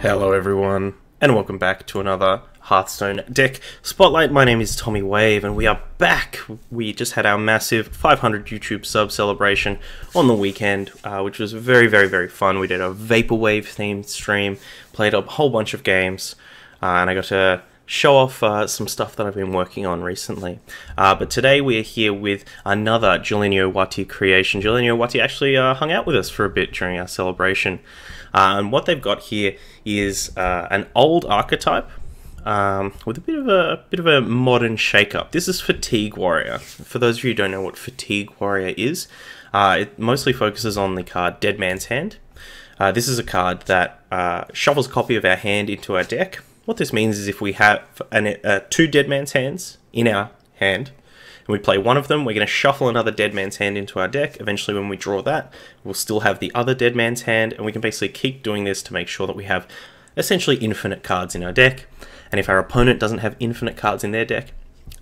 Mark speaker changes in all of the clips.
Speaker 1: Hello everyone, and welcome back to another Hearthstone deck Spotlight. My name is Tommy Wave, and we are back. We just had our massive 500 YouTube sub celebration on the weekend, which was very fun. We did a Vaporwave themed stream, played a whole bunch of games, and I got to show off some stuff that I've been working on recently. But today we are here with another Jeleniowatyy creation. Jeleniowatyy actually hung out with us for a bit during our celebration. And what they've got here is an old archetype with a bit of a modern shake-up. This is Fatigue Warrior. For those of you who don't know what Fatigue Warrior is, it mostly focuses on the card Dead Man's Hand. This is a card that shuffles a copy of our hand into our deck. What this means is if we have two Dead Man's Hands in our hand, and we play one of them, we're going to shuffle another Dead Man's Hand into our deck. Eventually, when we draw that, we'll still have the other Dead Man's Hand, and we can basically keep doing this to make sure that we have essentially infinite cards in our deck. And if our opponent doesn't have infinite cards in their deck,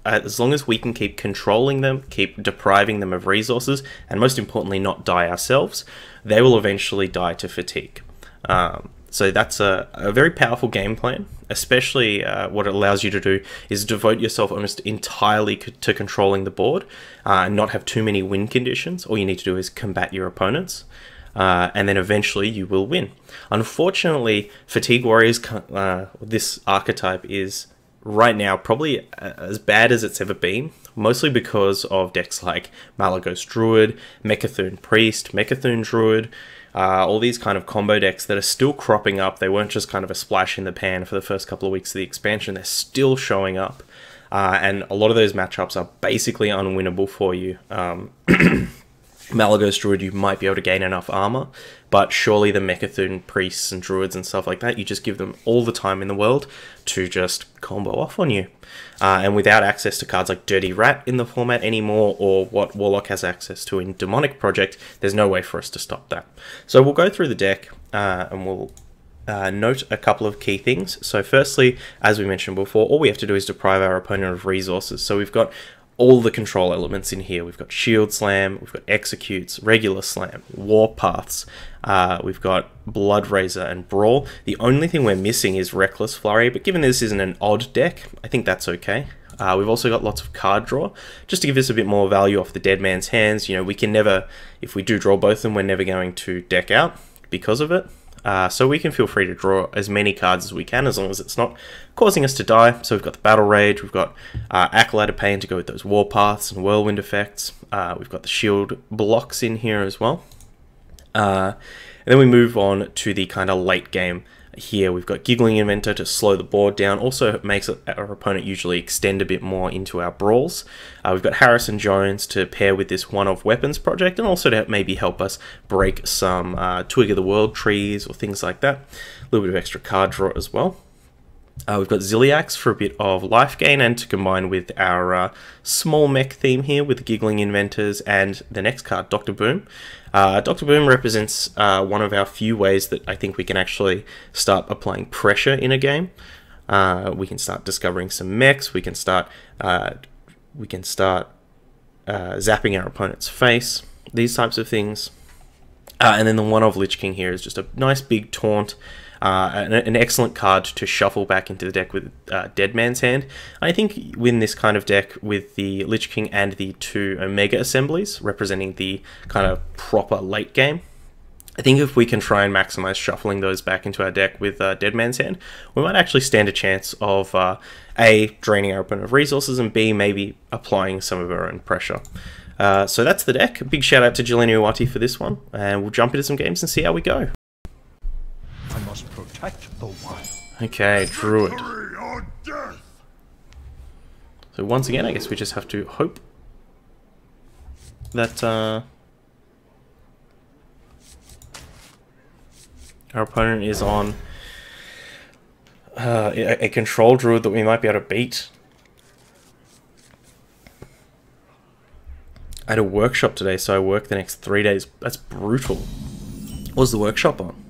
Speaker 1: as long as we can keep controlling them, keep depriving them of resources, and most importantly, not die ourselves, they will eventually die to fatigue. So that's a very powerful game plan, especially what it allows you to do is devote yourself almost entirely to controlling the board and not have too many win conditions. All you need to do is combat your opponents, and then eventually you will win. Unfortunately, Fatigue Warriors, this archetype is right now probably as bad as it's ever been, mostly because of decks like Malygos Druid, Mechathune Priest, Mechathune Druid, all these kind of combo decks that are still cropping up. They weren't just kind of a splash in the pan for the first couple of weeks of the expansion. They're still showing up, and a lot of those matchups are basically unwinnable for you. Malygos Druid, you might be able to gain enough armor, but surely the Mechathune Priests and Druids and stuff like that, you just give them all the time in the world to just combo off on you. And without access to cards like Dirty Rat in the format anymore, or what Warlock has access to in Demonic Project, there's no way for us to stop that. So we'll go through the deck, and we'll note a couple of key things. So firstly, as we mentioned before, all we have to do is deprive our opponent of resources. So we've got all the control elements in here. We've got Shield Slam, we've got Executes, Regular Slam, Warpaths, we've got Blood Razor and Brawl. The only thing we're missing is Reckless Flurry, but given this isn't an odd deck, I think that's okay. We've also got lots of card draw, just to give us a bit more value off the Dead Man's Hands. You know, we can never, if we do draw both of them, we're never going to deck out because of it. So we can feel free to draw as many cards as we can, as long as it's not causing us to die. So we've got the Battle Rage, we've got Acolyte of Pain to go with those Warpaths and Whirlwind effects. We've got the Shield blocks in here as well. And then we move on to the kind of late game. Here we've got Giggling Inventor to slow the board down. Also it makes our opponent usually extend a bit more into our brawls. We've got Harrison Jones to pair with this one-off weapons project, and also to maybe help us break some Twig of the World trees or things like that. A little bit of extra card draw as well. We've got Ziliax for a bit of life gain, and to combine with our small mech theme here with the Giggling Inventors and the next card, Dr. Boom. Dr. Boom represents one of our few ways that I think we can actually start applying pressure in a game. We can start discovering some mechs, we can start zapping our opponent's face, these types of things. And then the one of Lich King here is just a nice big taunt. An excellent card to shuffle back into the deck with Dead Man's Hand. I think in this kind of deck with the Lich King and the two Omega Assemblies representing the kind of proper late game, I think if we can try and maximize shuffling those back into our deck with Dead Man's Hand, we might actually stand a chance of A, draining our opponent of resources, and B, maybe applying some of our own pressure. So that's the deck. Big shout out to Jeleniowatyy for this one, and we'll jump into some games and see how we go.
Speaker 2: I must protect the wild.
Speaker 1: Okay, Druid. So once again, I guess we just have to hope that our opponent is on a control Druid that we might be able to beat. I had a workshop today, so I work the next 3 days. That's brutal. What was the workshop on?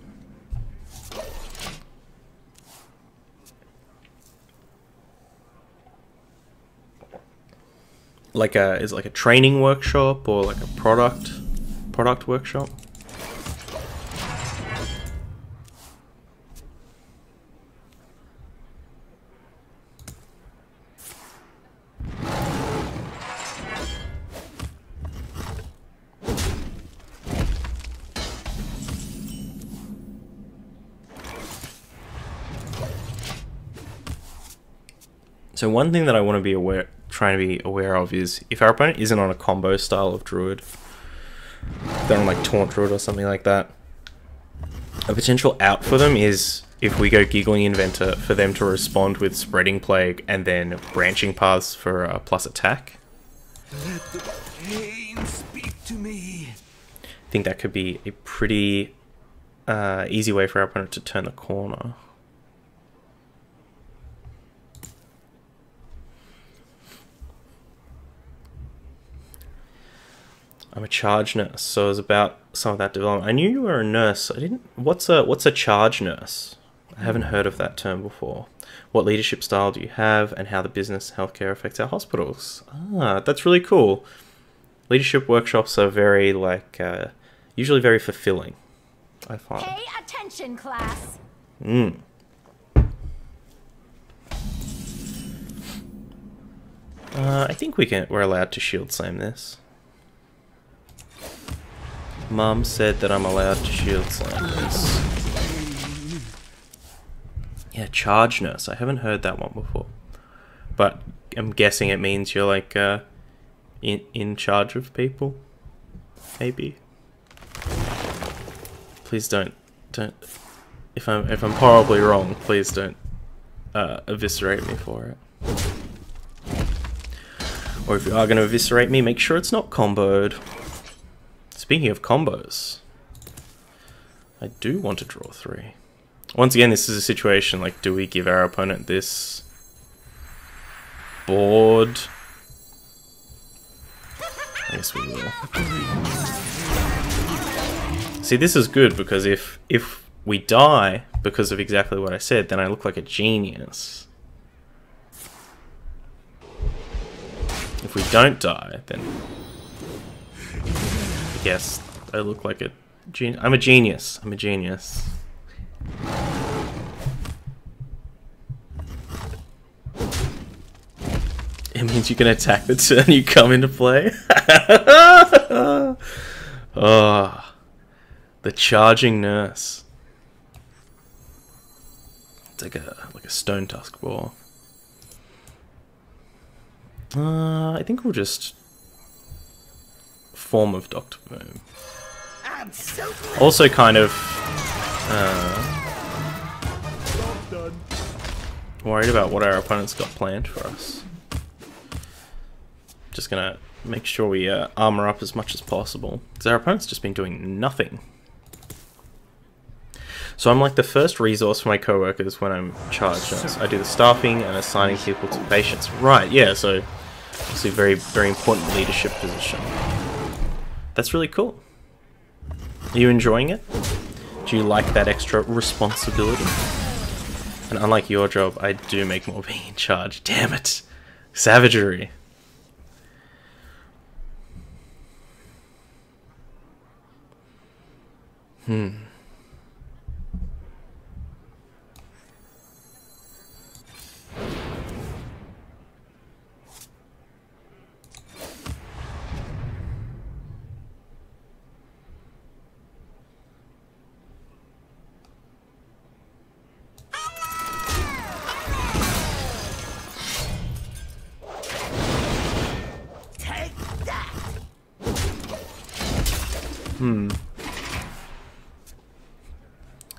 Speaker 1: Is it like a training workshop or like a product workshop? So one thing that I want to be trying to be aware of is if our opponent isn't on a combo style of druid, they're on like taunt druid or something like that, a potential out for them is if we go Giggling Inventor for them to respond with Spreading Plague and then Branching Paths for plus attack.
Speaker 3: Let the pain speak to me.
Speaker 1: I think that could be a pretty easy way for our opponent to turn the corner. I'm a charge nurse, so it's about some of that development. I knew you were a nurse. I didn't. What's a charge nurse? I haven't heard of that term before. What leadership style do you have, and how the business healthcare affects our hospitals? Ah, that's really cool. Leadership workshops are very usually very fulfilling, I find.
Speaker 4: Pay attention, class.
Speaker 1: I think we're allowed to shield slam this. Mum said that I'm allowed to shield slam this. Yeah, charge nurse. I haven't heard that one before. But I'm guessing it means you're like in charge of people. Maybe. Please don't if I'm horribly wrong, please don't eviscerate me for it. Or if you are gonna eviscerate me, make sure it's not comboed. Speaking of combos, I do want to draw 3. Once again, this is a situation like, do we give our opponent this board? I guess we will. See, this is good because if we die because of exactly what I said, then I look like a genius. If we don't die, then I guess I look like a genius. I'm a genius. I'm a genius. It means you can attack the turn you come into play. Oh, the charging nurse. It's like a stone tusk ball. I think we'll just form of Dr. Boom. Also kind of worried about what our opponent's got planned for us. Just gonna make sure we armor up as much as possible, because our opponent's just been doing nothing. So I'm like the first resource for my co-workers when I'm charged nurse. I do the staffing and assigning people to patients. Right, yeah, so obviously very, very important leadership position. That's really cool. Are you enjoying it? Do you like that extra responsibility? And unlike your job, I do make more being in charge. Damn it! Savagery.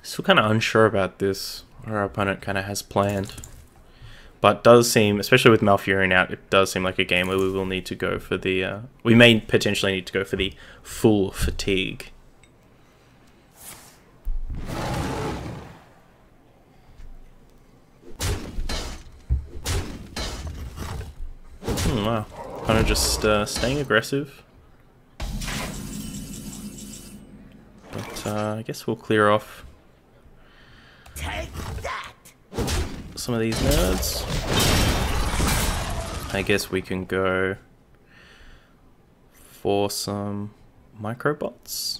Speaker 1: Still kind of unsure about this, what our opponent kind of has planned. But does seem, especially with Malfurion out, it does seem like a game where we will need to go for the... we may potentially need to go for the full fatigue. Wow. Kind of just staying aggressive. But I guess we'll clear off some of these nerds. I guess we can go for some microbots.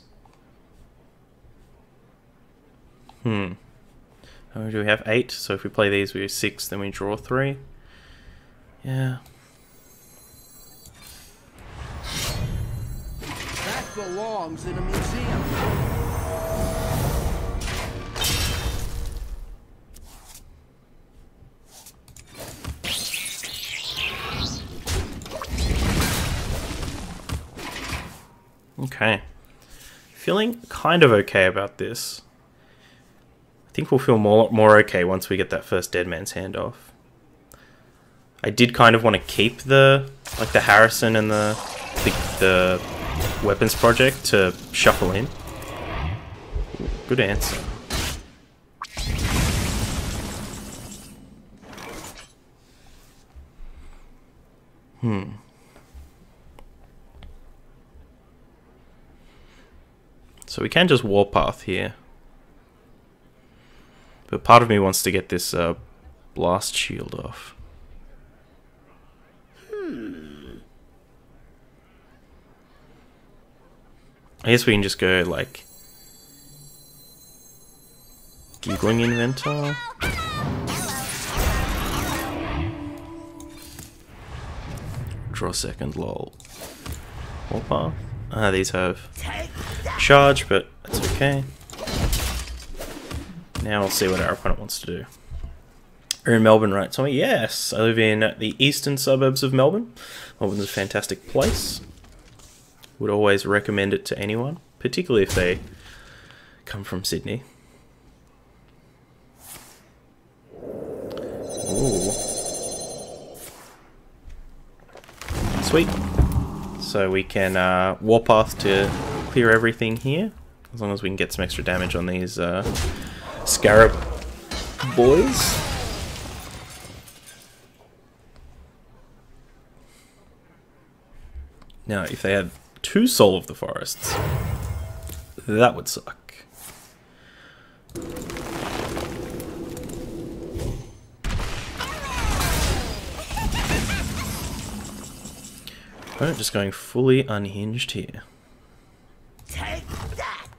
Speaker 1: How many do we have? 8. So if we play these, we have 6, then we draw 3. Yeah.
Speaker 3: That belongs in a museum.
Speaker 1: Okay. Feeling kind of okay about this. I think we'll feel more okay once we get that first Dead Man's Hand off. I did kind of want to keep the Harrison and the weapons project to shuffle in. Good answer. So we can just Warpath here. But part of me wants to get this blast shield off. I guess we can just go like Giggling Inventor. Draw second, lol. Warpath. These have charge, but that's okay. Now we'll see what our opponent wants to do. We're in Melbourne, right, Tommy? Yes, I live in the eastern suburbs of Melbourne. Melbourne's a fantastic place. Would always recommend it to anyone, particularly if they come from Sydney. Ooh. Sweet. So we can Warpath to clear everything here, as long as we can get some extra damage on these Scarab boys. Now, if they had 2 Soul of the Forests, that would suck. Opponent just going fully unhinged here.
Speaker 3: Take that.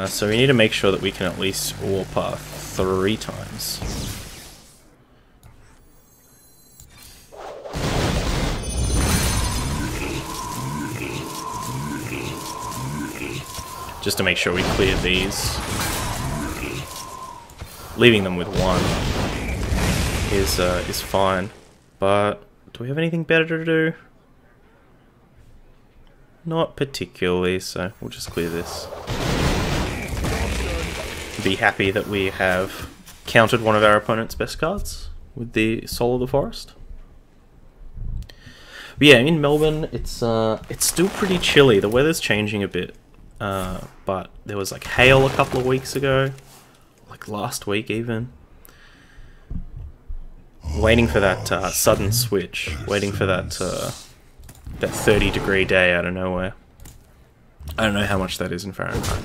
Speaker 1: So we need to make sure that we can at least Warpath 3 times. Just to make sure we clear these. Leaving them with 1 is fine, but do we have anything better to do? Not particularly, so we'll just clear this. Be happy that we have countered one of our opponent's best cards with the Soul of the Forest. But yeah, in Melbourne, it's still pretty chilly. The weather's changing a bit, but there was like hail a couple of weeks ago, like last week even. Waiting for that sudden switch. Waiting for that that 30-degree day out of nowhere. I don't know how much that is in Fahrenheit.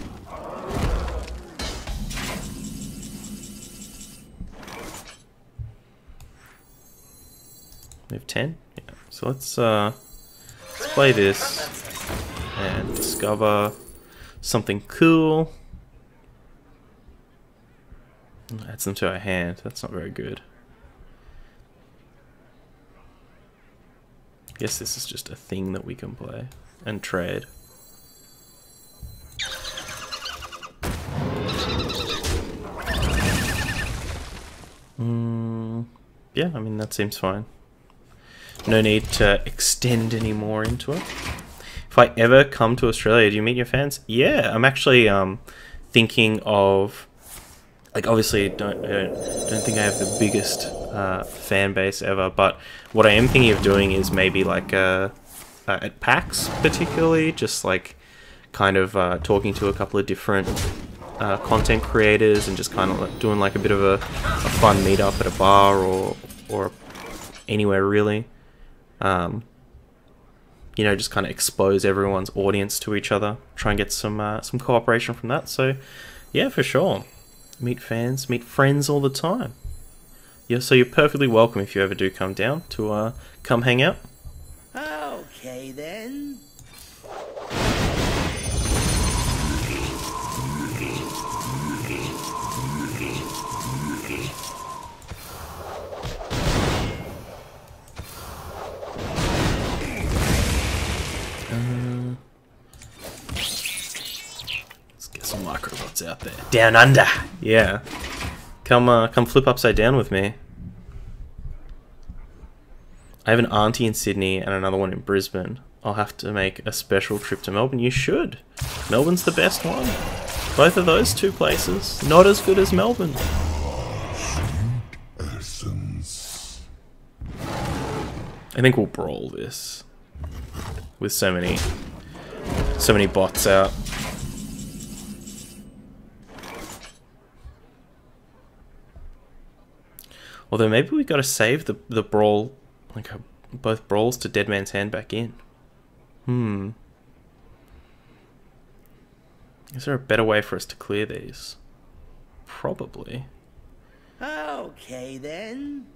Speaker 1: We have 10? Yeah. So let's play this and discover something cool. Adds them to our hand. That's not very good. Guess this is just a thing that we can play and trade. Yeah, I mean that seems fine. No need to extend any more into it. If I ever come to Australia, do you meet your fans? Yeah, I'm actually thinking of, like, obviously I don't think I have the biggest fan base ever, but what I am thinking of doing is maybe like at PAX particularly, just like kind of talking to a couple of different content creators and just kind of like doing like a bit of a fun meetup at a bar or anywhere really. You know, just kind of expose everyone's audience to each other, try and get some cooperation from that. So yeah, for sure. Meet fans, meet friends all the time. Yeah, so you're perfectly welcome if you ever do come down to come hang out.
Speaker 3: Okay then.
Speaker 1: Let's get some microbots out there. Down under! Yeah. Come flip upside down with me. I have an auntie in Sydney and another one in Brisbane. I'll have to make a special trip to Melbourne. You should. Melbourne's the best one. Both of those two places, not as good as Melbourne.
Speaker 2: Essence.
Speaker 1: I think we'll brawl this with so many bots out. Although maybe we got to save the brawl, like both brawls to Dead Man's Hand back in. Is there a better way for us to clear these? Probably.
Speaker 5: Okay, then.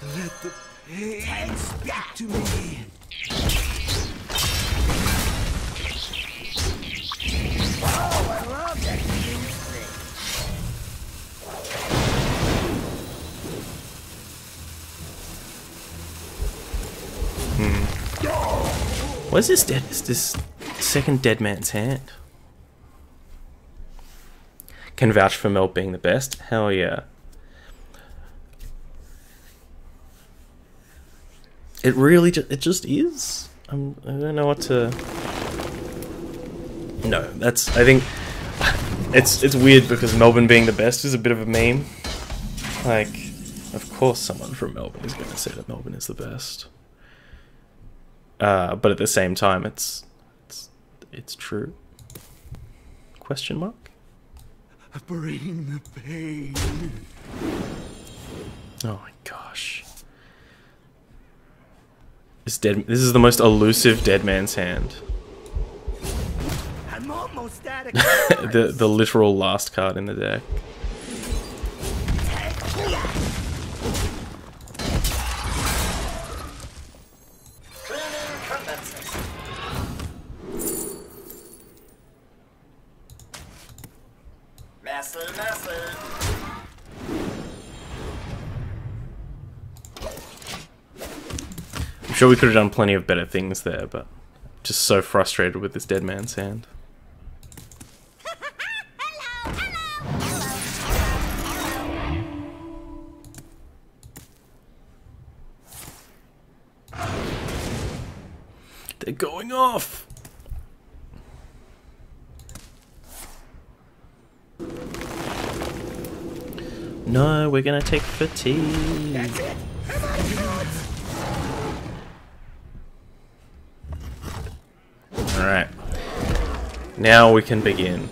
Speaker 3: Let the pain speak to me.
Speaker 5: Oh, I love that music.
Speaker 1: What is this dead? Is this second Dead Man's Hand? Can vouch for Mel being the best? Hell yeah. It really it just is. I don't know what to. No, that's. I think it's weird because Melbourne being the best is a bit of a meme. Like, of course, someone from Melbourne is going to say that Melbourne is the best. But at the same time, it's true. Question mark?
Speaker 3: Bring the pain.
Speaker 1: Oh my gosh. This is the most elusive Dead Man's Hand.
Speaker 5: I'm almost out of
Speaker 1: the literal last card in the deck. I'm sure we could have done plenty of better things there, but just so frustrated with this Dead Man's Hand. They're going off! No, we're gonna take fatigue.
Speaker 5: That's it. Come on, gods.
Speaker 1: Alright. Now we can begin.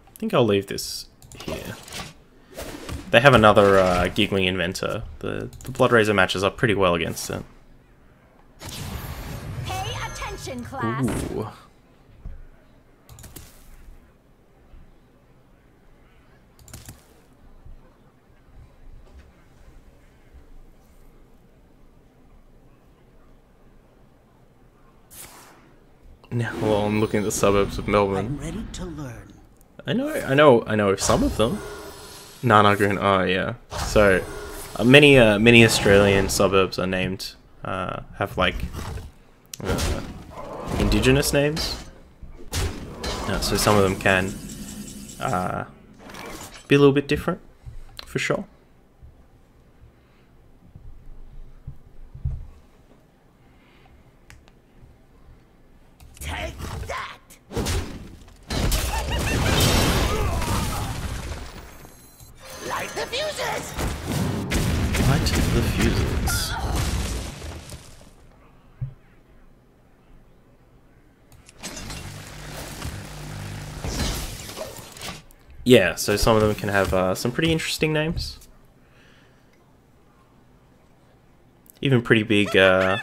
Speaker 1: I think I'll leave this here. They have another Giggling Inventor. The Bloodrazor matches up pretty well against it.
Speaker 4: Pay attention, class.
Speaker 1: Ooh. Now, well, I'm looking at the suburbs of Melbourne.
Speaker 5: I'm ready to learn.
Speaker 1: I know some of them. Nanagoon, oh yeah. So, many Australian suburbs are named, have like, indigenous names. So some of them can, be a little bit different, for sure.
Speaker 5: Take that. Light the fuses.
Speaker 1: Light the fuses. yeah, so some of them can have some pretty interesting names. Even pretty big, yeah,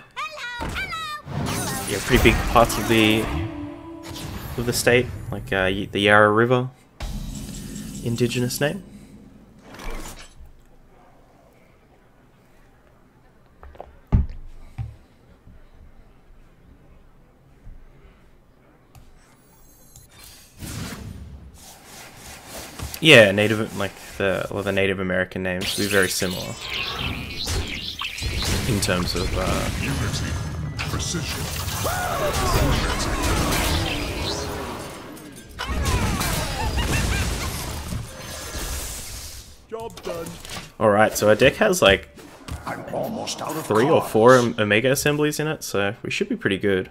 Speaker 1: pretty big parts of the state, like the Yarra River, indigenous name. Yeah, native, like the Native American names would be very similar in terms of
Speaker 2: Unity, precision.
Speaker 3: Job done.
Speaker 1: All right, so our deck has like
Speaker 2: I'm almost out of
Speaker 1: 3 or
Speaker 2: cards.
Speaker 1: 4 Omega assemblies in it, so we should be pretty good.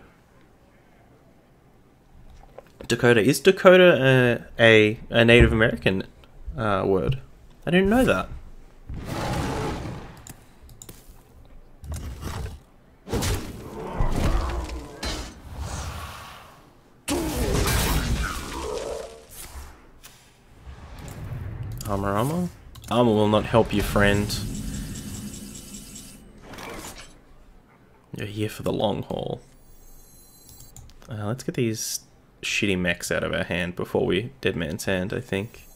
Speaker 1: Dakota. Is Dakota a Native American word? I didn't know that. Armor. Armor will not help you, friend. You're here for the long haul. Let's get these shitty mechs out of our hand before we Dead Man's Hand, I think.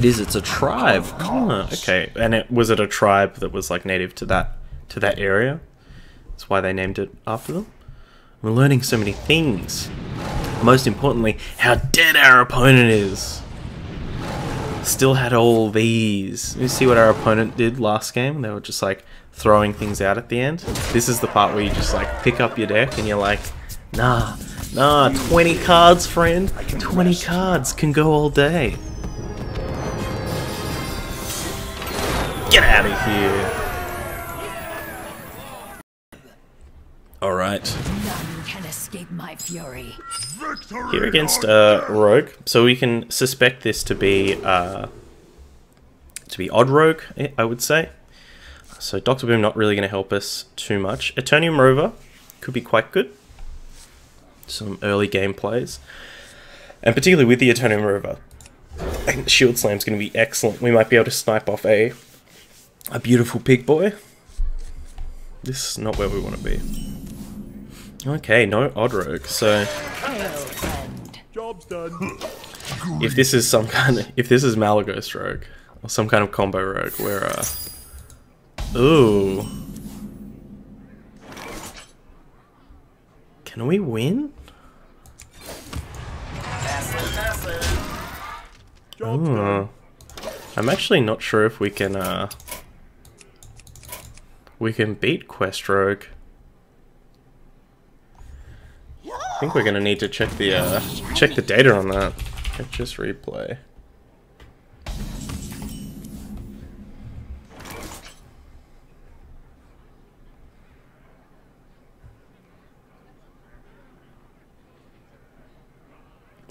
Speaker 1: It's a tribe. Oh, okay. And was it a tribe that was like native to that area? That's why they named it after them. We're learning so many things. Most importantly, how dead our opponent is. Still had all these. You see what our opponent did last game? They were just like throwing things out at the end. This is the part where you just like pick up your deck and you're like, nah, 20 cards, friend. 20 cards can go all day. Get out of here. Alright.
Speaker 5: None can escape my fury.
Speaker 1: Here against Rogue, so we can suspect this to be Odd Rogue, I would say. So Dr. Boom not really going to help us too much. Eternium Rover could be quite good. Some early game plays. And particularly with the Eternium Rover, I think the Shield Slam's going to be excellent. We might be able to snipe off a beautiful pig boy. This is not where we want to be. Okay, no Odd Rogue, so
Speaker 3: Job's done.
Speaker 1: if this is Malaghost Rogue or some kind of combo rogue, we're ooh. Can we win? Oh. I'm actually not sure if we can beat Quest Rogue. I think we're gonna need to check the data on that. Just replay.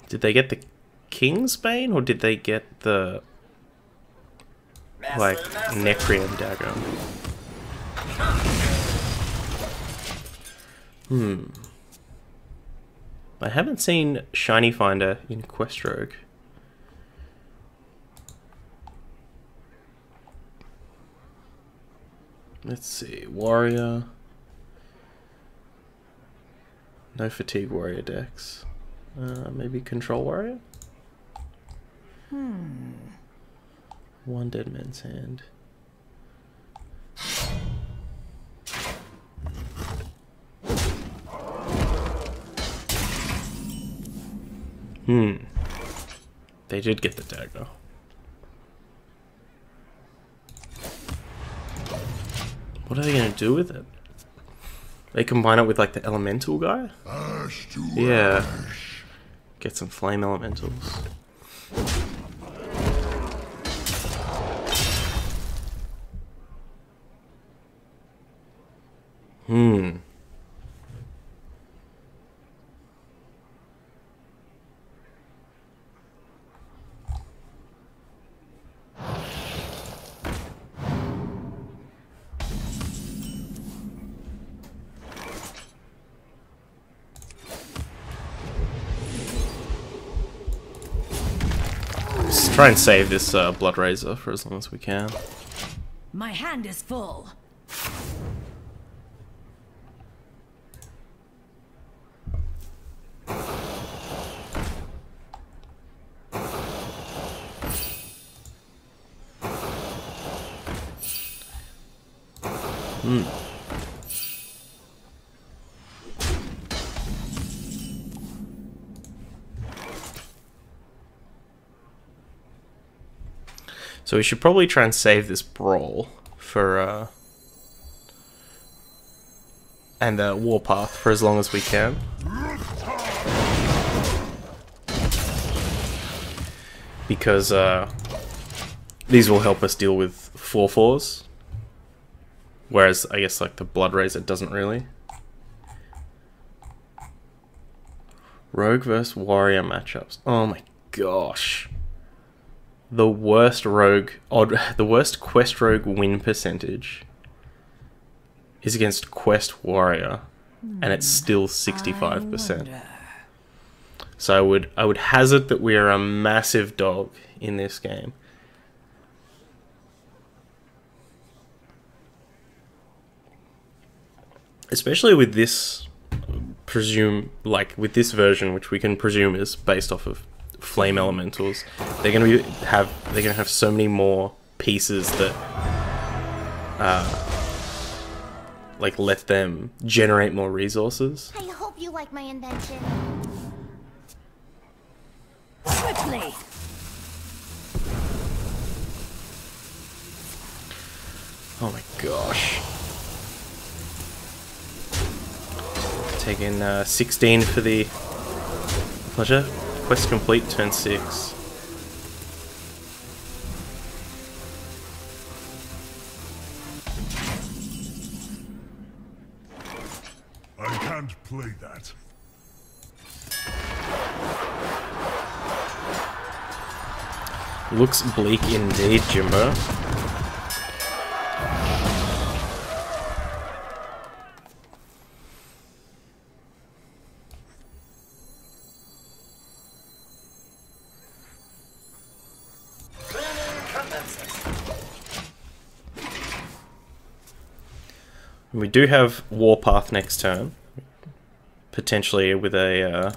Speaker 1: Did they get the King's Bane or did they get the like Necrium Dagger? I haven't seen Shiny Finder in Quest Rogue. Let's see, Warrior. No Fatigue Warrior decks. Maybe Control Warrior? One Dead Man's Hand. They did get the dagger. What are they gonna do with it? They combine it with like the elemental guy? Yeah. Get some flame elementals. Let's try and save this Blood Razor for as long as we can.
Speaker 5: My hand is full.
Speaker 1: So we should probably try and save this brawl for and the warpath for as long as we can. Because these will help us deal with 4/4s. Whereas I guess like the Blood Razor doesn't really. Rogue versus Warrior matchups. Oh my gosh. The worst the worst Quest Rogue win percentage is against Quest Warrior, and it's still 65%. So I would hazard that we are a massive dog in this game. Especially with this with this version, which we can presume is based off of flame elementals, they're gonna have so many more pieces that like let them generate more resources.
Speaker 4: I hope you like my invention.
Speaker 5: Swiftly.
Speaker 1: Oh my gosh. Taking 16 for the pleasure. Quest complete, turn 6.
Speaker 2: I can't play that.
Speaker 1: Looks bleak indeed, Jimbo. We do have Warpath next turn, potentially with a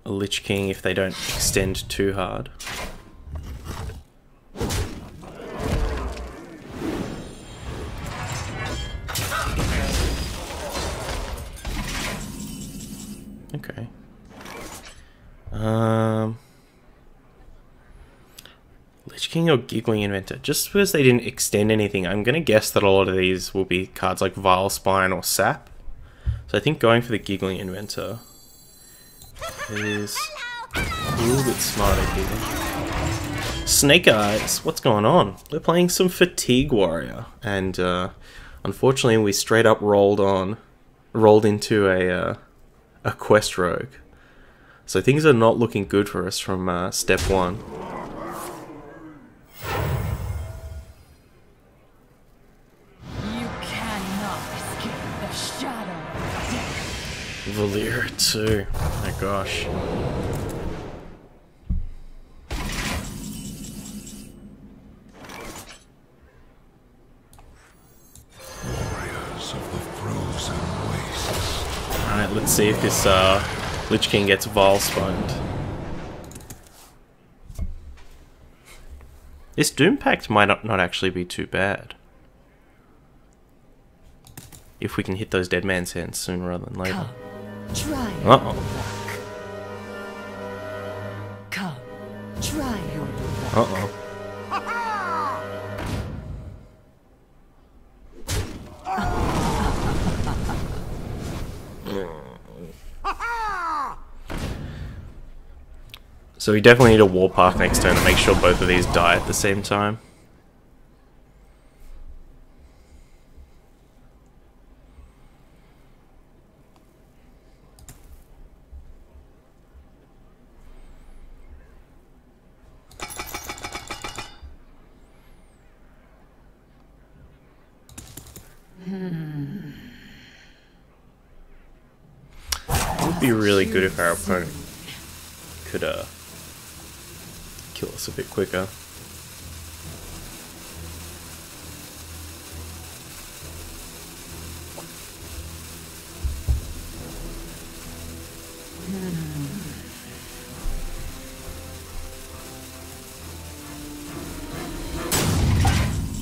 Speaker 1: Lich King if they don't extend too hard. Okay. Lich King or Giggling Inventor? Just because they didn't extend anything, I'm going to guess that a lot of these will be cards like Vile Spine or Sap. So I think going for the Giggling Inventor is a little bit smarter here. Snake Eyes, what's going on? We're playing some Fatigue Warrior, and unfortunately we straight up rolled into a Quest Rogue. So things are not looking good for us from step 1. Valir too. Oh my gosh.
Speaker 2: Warriors of the frozen wastes.
Speaker 1: Alright, let's see if this Lich King gets Vile Spined. This Doom Pact might not actually be too bad. If we can hit those Dead Man's Hands sooner rather than later.
Speaker 5: Try.
Speaker 1: Uh-oh.
Speaker 5: Come. Try your luck.
Speaker 1: Uh-oh. So we definitely need a Warpath next turn to make sure both of these die at the same time. It would be really good if our opponent could kill us a bit quicker.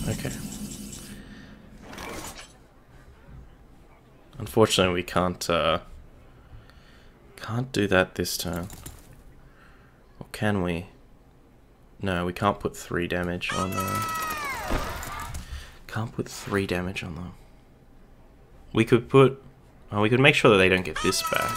Speaker 1: Okay. Unfortunately, we can't do that this turn. Or can we? No, we can't put 3 damage on them. Can't put 3 damage on them. We could put... Oh, we could make sure that they don't get this back.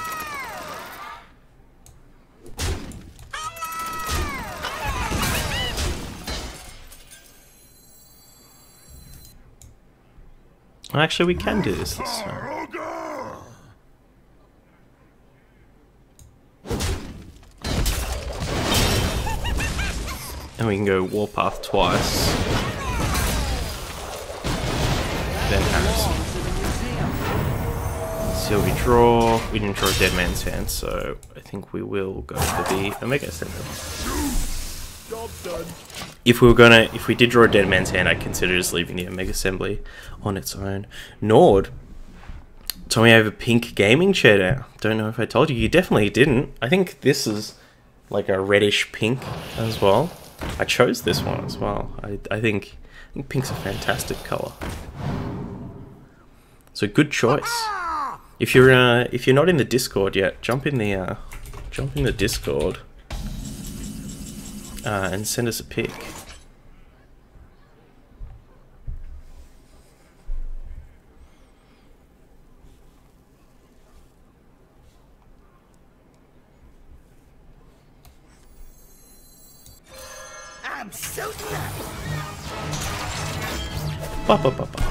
Speaker 1: Actually, we can do this time. And we can go Warpath twice. Then Harrison. So we draw. We didn't draw Dead Man's Hand, so I think we will go for the Omega Assembly. If we did draw a Dead Man's Hand, I'd consider just leaving the Omega Assembly on its own. Nord, Tommy, I have a pink gaming chair now. Don't know if I told you. You definitely didn't. I think this is like a reddish pink as well. I chose this one as well. I think pink's a fantastic color. So good choice. If you're not in the Discord yet, jump in the Discord and send us a pic.
Speaker 5: I'm so glad.
Speaker 1: Ba, ba, ba, ba.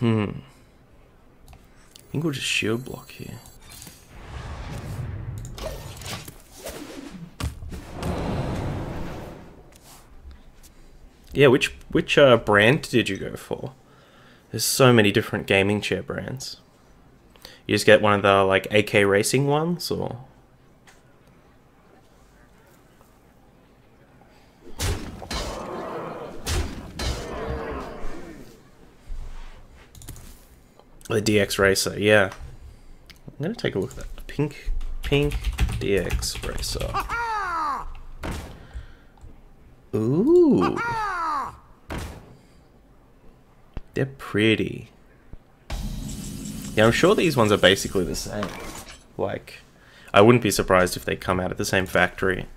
Speaker 1: I think we'll just shield block here. Yeah, which brand did you go for? There's so many different gaming chair brands. You just get one of the like AK Racing ones, or the DX Racer, yeah. I'm gonna take a look at that. Pink DX Racer. Ooh. They're pretty. Yeah, I'm sure these ones are basically the same. Like, I wouldn't be surprised if they come out of the same factory.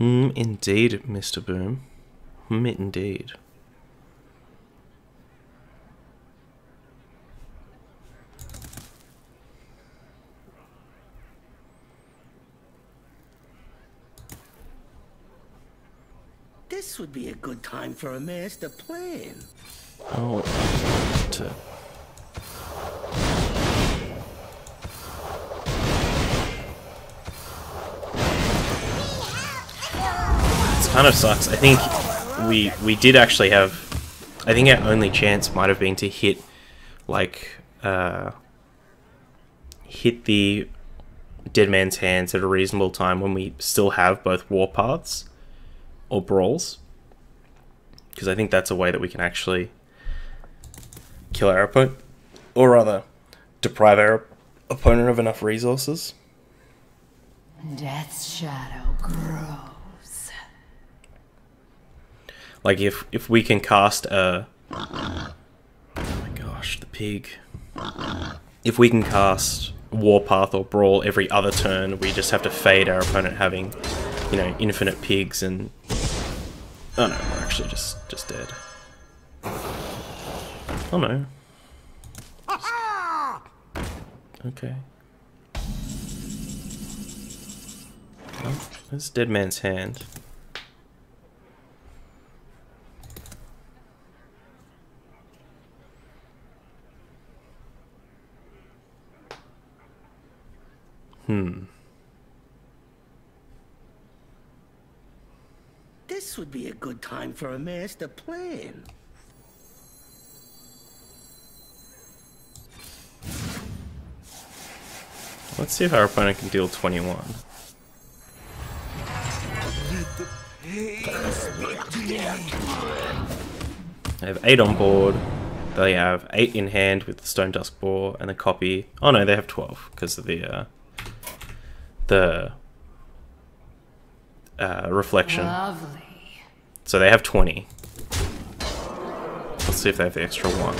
Speaker 1: Indeed, Mr. Boom. Indeed.
Speaker 5: This would be a good time for a master plan.
Speaker 1: Oh, to... kind of sucks. I think we did actually have, I think our only chance might have been to hit like hit the Dead Man's Hands at a reasonable time when we still have both Warpaths or Brawls, because I think that's a way that we can actually kill our opponent, or rather deprive our opponent of enough resources.
Speaker 4: Death's shadow grows.
Speaker 1: Like if we can cast a... Oh my gosh, the pig. If we can cast Warpath or Brawl every other turn, we just have to fade our opponent having, you know, infinite pigs and... Oh no, we're actually just dead. Oh no. Okay. Oh, there's Dead Man's Hand.
Speaker 5: This would be a good time for a master plan.
Speaker 1: Let's see if our opponent can deal 21. They have 8 on board. They have 8 in hand with the Stone Dusk Boar and the copy. Oh no, they have 12 because of the reflection.
Speaker 4: Lovely.
Speaker 1: So they have 20. Let's see if they have the extra 1.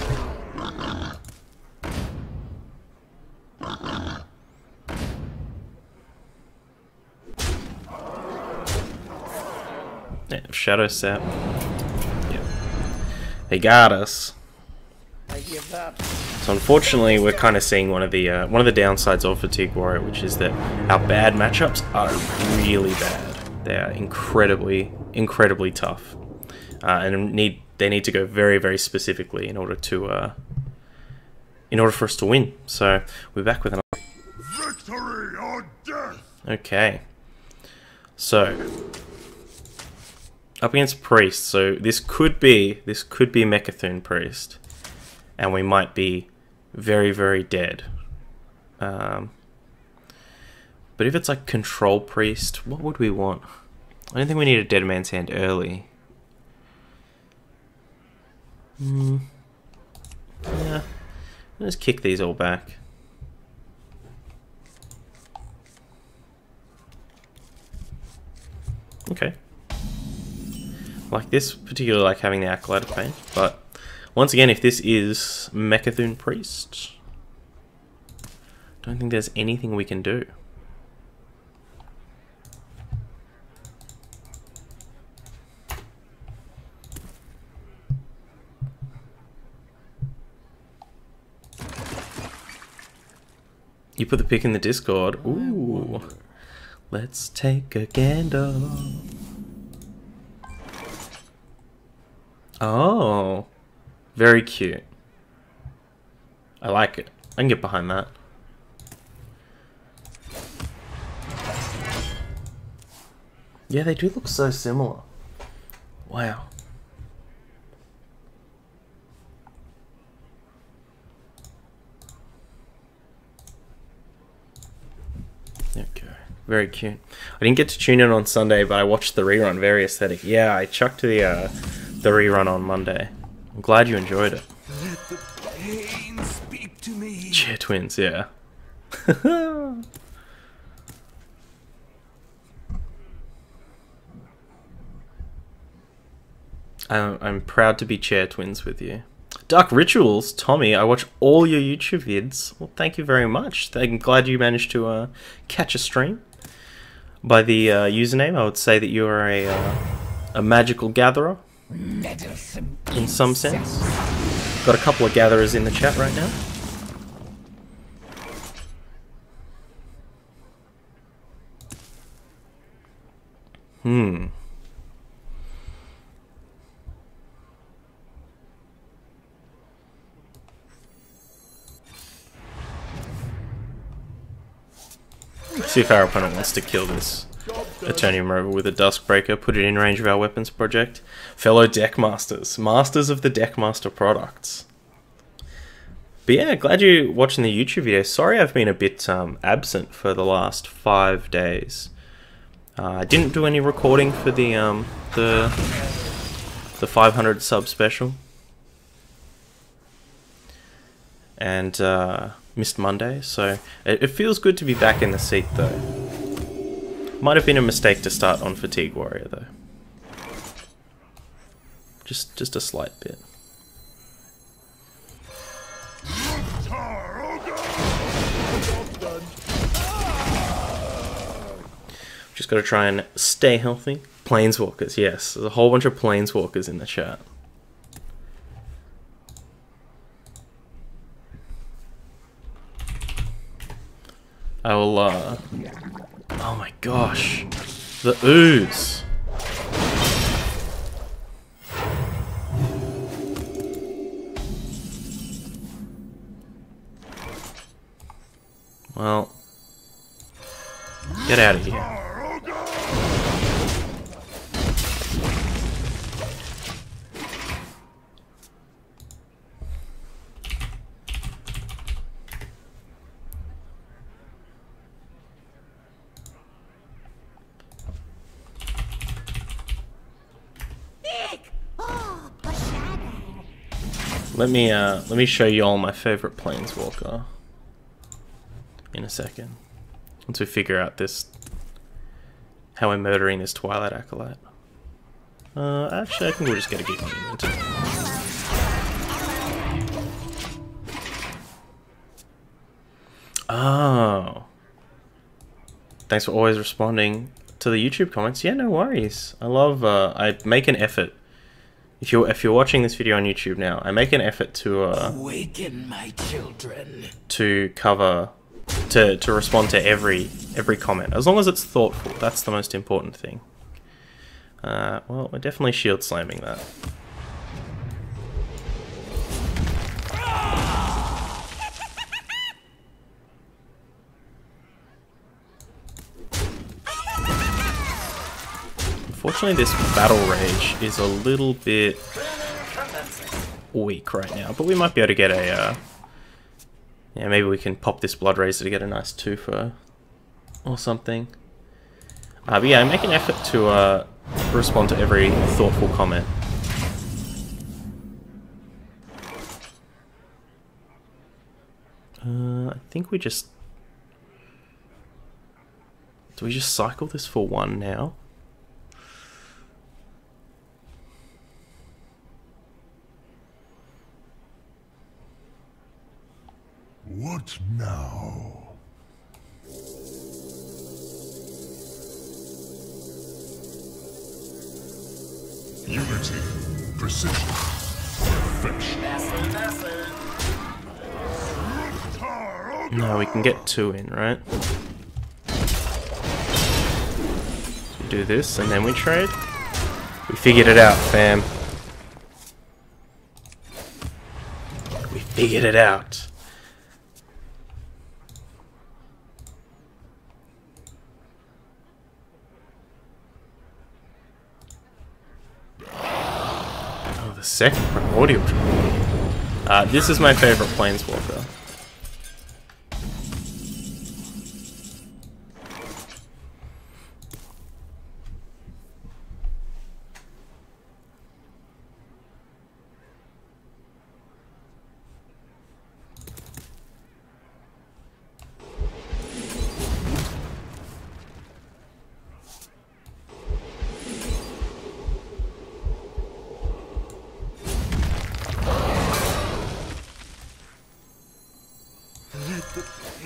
Speaker 1: Yeah, Shadow Sap. Yep. They got us.
Speaker 5: I give up.
Speaker 1: So unfortunately, we're kind of seeing one of the downsides of Fatigue Warrior, which is that our bad matchups are really bad. They are incredibly tough, and they need to go very, very specifically in order for us to win. So we're back with another
Speaker 2: Victory or death!
Speaker 1: Okay. So up against Priest, so this could be Mechathune Priest, and we might be very, very dead. But if it's like Control Priest, what would we want? I don't think we need a Dead Man's Hand early. Yeah. Let's kick these all back. Okay. Like this, particularly like having the Acolyte of Pain, but once again, if this is Mechathune Priest, don't think there's anything we can do. You put the pick in the Discord. Ooh. Let's take a gander. Oh. Very cute. I like it. I can get behind that. Yeah, they do look so similar. Wow. Okay. Very cute. I didn't get to tune in on Sunday, but I watched the rerun. Very aesthetic. Yeah, I chucked the rerun on Monday. I'm glad you enjoyed it.
Speaker 3: Let the pain speak to me.
Speaker 1: Chair twins, yeah. I'm proud to be chair twins with you. Dark Rituals, Tommy, I watch all your YouTube vids. Well, thank you very much. I'm glad you managed to catch a stream. By the username, I would say that you are a magical gatherer, in some sense. Got a couple of gatherers in the chat right now. See if our opponent wants to kill this Eternium Rover with a Duskbreaker, put it in range of our weapons project. Fellow Deckmasters, masters of the Deckmaster products. But yeah, glad you're watching the YouTube video. Sorry I've been a bit absent for the last 5 days. I didn't do any recording for the 500 sub special. And missed Monday, so it feels good to be back in the seat though. Might have been a mistake to start on Fatigue Warrior though. Just a slight bit. Just gotta try and stay healthy. Planeswalkers, yes. There's a whole bunch of Planeswalkers in the chat. I will, oh my gosh. The ooze. Well, Get out of here. Let me show you all my favorite planeswalker in a second. Once we figure out this, how we're murdering this Twilight Acolyte. Actually, I think we'll just get a geek on it. Oh. Thanks for always responding to the YouTube comments. Yeah, no worries. I love, I make an effort. If you're watching this video on YouTube now, I make an effort to
Speaker 5: Awaken my children.
Speaker 1: to cover to respond to every comment, as long as it's thoughtful. That's the most important thing. Well, we're definitely shield slamming that. Unfortunately, this battle rage is a little bit weak right now, but we might be able to get a, yeah, maybe we can pop this Blood Razor to get a nice 2 for, or something. But yeah, I make an effort to respond to every thoughtful comment. I think we just... Do we just cycle this for 1 now?
Speaker 2: What now? Unity, precision, perfection.
Speaker 1: No, we can get 2 in, right? So we do this and then we trade. We figured it out, fam. We figured it out. The second primordial dragon. This is my favorite planeswalker.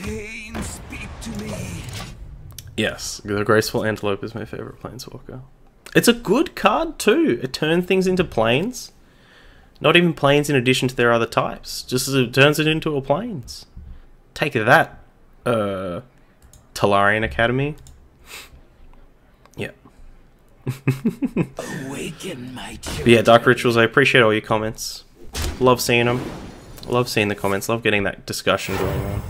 Speaker 3: Pain, speak to me.
Speaker 1: Yes, the Graceful Antelope is my favorite planeswalker. It's a good card too. It turns things into planes. Not even planes in addition to their other types. Just as it turns it into a planes. Take that, Talarian Academy. Yeah.
Speaker 5: Awaken my children.
Speaker 1: But yeah, Dark Rituals, I appreciate all your comments. Love seeing them. Love seeing the comments. Love getting that discussion going on.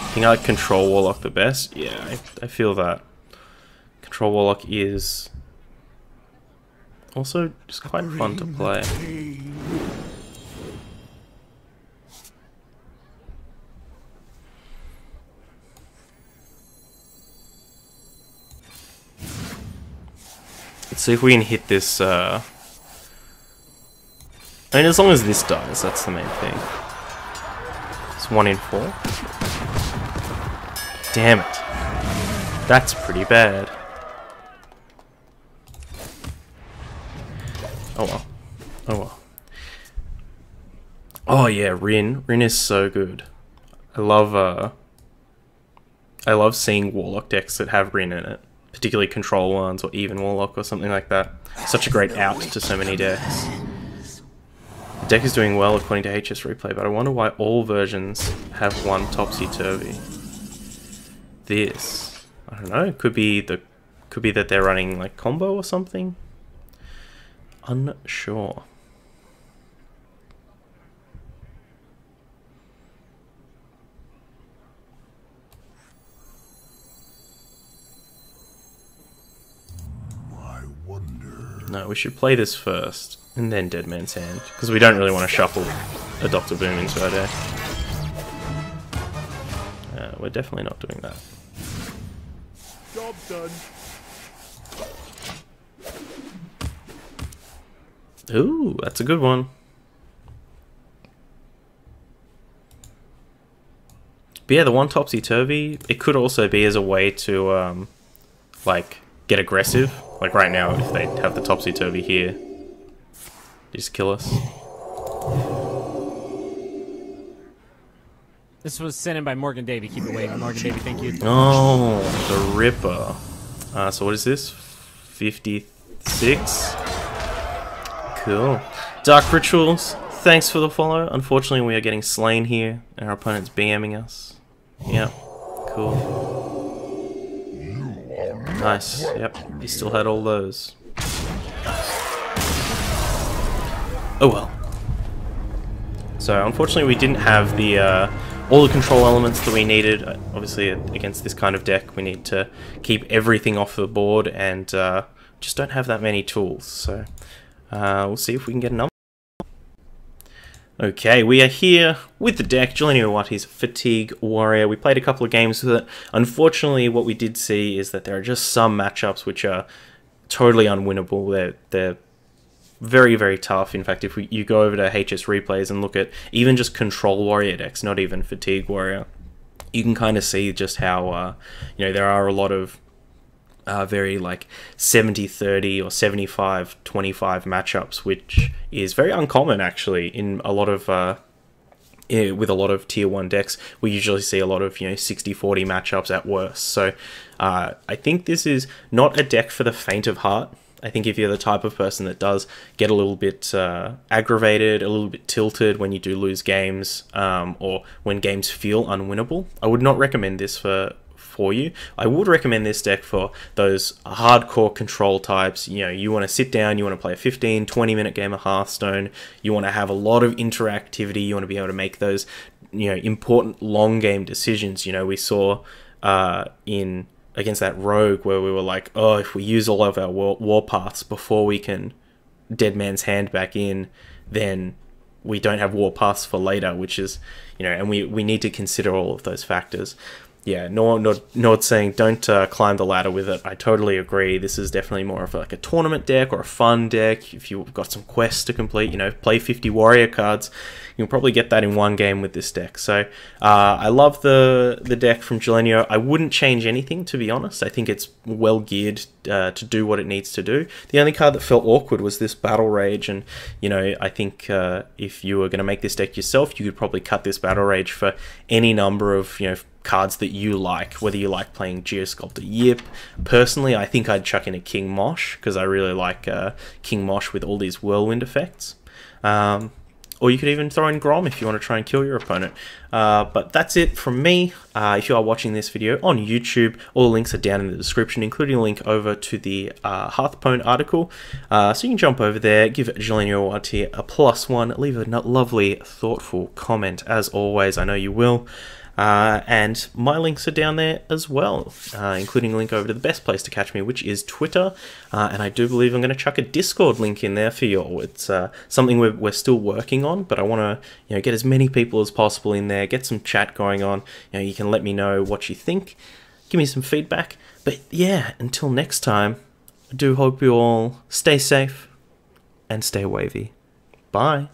Speaker 1: I think I like Control Warlock the best. Yeah, I feel that. Control Warlock is also just quite fun to play. Let's see if we can hit this, I mean, as long as this dies, that's the main thing. It's 1 in 4. Damn it. That's pretty bad. Oh well. Oh well. Oh yeah, Rin. Rin is so good. I love seeing Warlock decks that have Rin in it. Particularly Control ones or even Warlock or something like that. Such a great out to so many decks. The deck is doing well according to HS Replay, but I wonder why all versions have one topsy-turvy. This, I don't know, could be that they're running like combo or something. Unsure. No, we should play this first, and then Dead Man's Hand, because we don't really want to shuffle a Dr. Boom into our deck. We're definitely not doing that.
Speaker 2: Job done.
Speaker 1: Ooh, that's a good one. But yeah, the one Topsy-Turvy, it could also be as a way to, like, get aggressive. Like right now, if they have the Topsy-Turvy here, just kill us.
Speaker 6: This was sent in by Morgan Davey. Keep it waving, Morgan Davey. Thank you.
Speaker 1: Oh, the Ripper. So what is this? 56? Cool. Dark Rituals, thanks for the follow. Unfortunately, we are getting slain here, and our opponent's BMing us. Yep, cool. Nice, yep, he still had all those. Oh well. So, unfortunately, we didn't have the all the control elements that we needed. Obviously, against this kind of deck, we need to keep everything off the board, and just don't have that many tools. So, we'll see if we can get another. Okay, we are here with the deck, Jeleniowaty's Fatigue Warrior. We played a couple of games with it. Unfortunately, what we did see is that there are just some matchups which are totally unwinnable. They're very, very tough. In fact, if you go over to HS Replays and look at even just Control Warrior decks, not even Fatigue Warrior, you can kind of see just how, you know, there are a lot of very like 70-30 or 75-25 matchups, which is very uncommon actually in a lot of with a lot of tier 1 decks. We usually see a lot of 60-40 matchups at worst. So I think this is not a deck for the faint of heart. I think if you're the type of person that does get a little bit aggravated, a little bit tilted when you do lose games, or when games feel unwinnable, I would not recommend this for you. I would recommend this deck for those hardcore control types. You want to sit down, you want to play a 15-20 minute game of Hearthstone, you want to have a lot of interactivity, you want to be able to make those important long game decisions. We saw in against that rogue where we were like, oh, if we use all of our warpaths before we can Dead Man's Hand back in, then we don't have warpaths for later, which is, and we need to consider all of those factors. Yeah, not saying don't climb the ladder with it. I totally agree. This is definitely more of like a tournament deck or a fun deck. If you've got some quests to complete, play 50 warrior cards, you'll probably get that in one game with this deck. So I love the deck from Jelenio. I wouldn't change anything, to be honest. I think it's well geared to do what it needs to do. The only card that felt awkward was this Battle Rage, and I think if you were going to make this deck yourself, you could probably cut this Battle Rage for any number of cards that you like, whether you like playing Geosculptor Yip. Personally, I think I'd chuck in a King Mosh, because I really like King Mosh with all these whirlwind effects. Or you could even throw in Grom if you want to try and kill your opponent. But that's it from me. If you are watching this video on YouTube, all the links are down in the description, including a link over to the Hearthstone article. So you can jump over there, give Jeleniowatyy a +1, leave a lovely, thoughtful comment, as always. I know you will. And my links are down there as well, including a link over to the best place to catch me, which is Twitter. And I do believe I'm going to chuck a Discord link in there for you all. It's something we're still working on, but I want to get as many people as possible in there, get some chat going on. You can let me know what you think, give me some feedback. But yeah, until next time, I do hope you all stay safe and stay wavy. Bye.